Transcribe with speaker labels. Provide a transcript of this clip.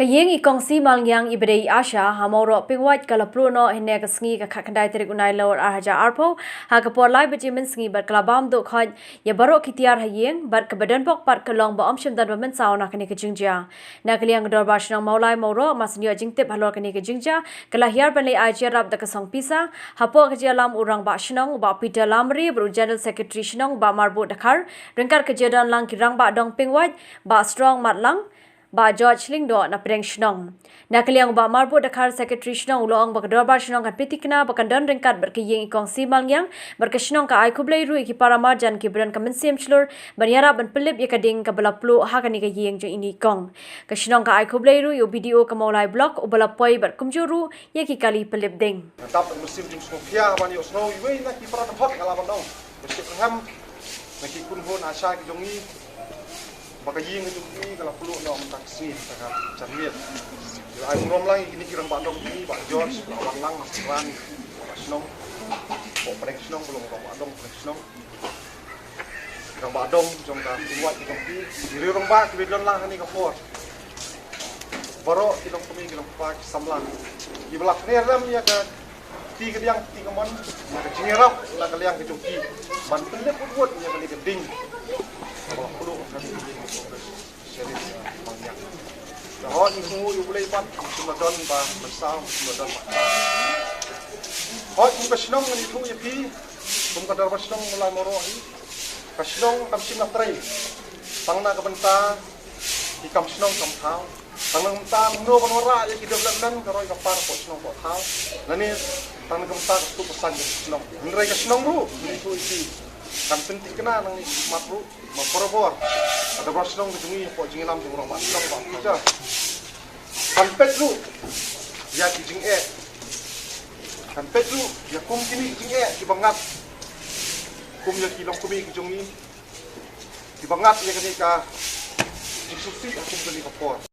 Speaker 1: Iing ikongsi malyang ibadai Asha Mawroh pingwat kalaplu no hine kasngi ka khakandai terik unai lawar arhaja arpo ha kapor lai bajimin sngi bar kalabam do khaj ya barok kitiar Iing bar kebadan pok part kelong ba omshim dan bamen sauna kani ke jingja na kliang dor bashnang Mawlai Mawroh masnyo jingtip halor kani ke jingja kalahiar banle ajar rap da kasong pisa hapo kejalam urang ba shnong ba Peter Lamri bru general secretary shnong ba marbu dakhar ringkar kejadan lang kirang ba dong pingwat ba strong matlang ba George Lingdo na preng shnong na kliang ba marbu dakhar secretary shnong uloong ba dorbar shnong kan pitikna ba kandan ringkat ber ke Iing ikong si malyang ber ke shnong ka ai kublai ru ki para marjan ki bran kamen sim chlur banyara ban pelip ya kading ka balaplu ha kani ka Iing jo ini kong ka shnong ka ai kublai ru yo video ka Mawlai blog ubala poi ber kumjuru ya ki kali pelip ding
Speaker 2: tap musim jing sofia ban yo snow iwe na ki para thot kala ban dong besit ham na ki kun hon Asha ki jongi baka Iing itu ni kalau perlu nak taksi tak cermin. Ai rom lang ini kirang bandong ini Pak George lawan lang ran snong. Kok prek snong belum rom bandong prek snong. Kirang bandong jong ka buat di kompi. Diri rom ba ki bedon lang ni ka for. Baro kilong kami kilong pak samlang. Di belak ni ram ya ka ti ke yang ti kamon na ka jingerap la ka liang ke joki. Man pelep buat nya kali geding. Kalau perlu kami seri banyak. Dah ni semua you boleh buat cuma don ba bersam cuma don. Hot muka senang ni tu ya pi. Muka dar senang Mawlai Mawroh ni. Kasenang kam sim nak try. Tangna ka benta di kam senang kam thau. Tangna benta no panora ya kita belan karoi ka par ko senang ko thau. Lani tangna ka benta tu pesan senang. Nrai ka senang ru ni tu isi. Kan penting kena nang matru maporobor ada bersenong kejungi po jingilam jung orang senong ba aja kan petlu ya kijing kan petlu ya kum kini kijing di bangat kum ya kilong kumi kijungi di bangat ya kini ka jisusi aku beli kapor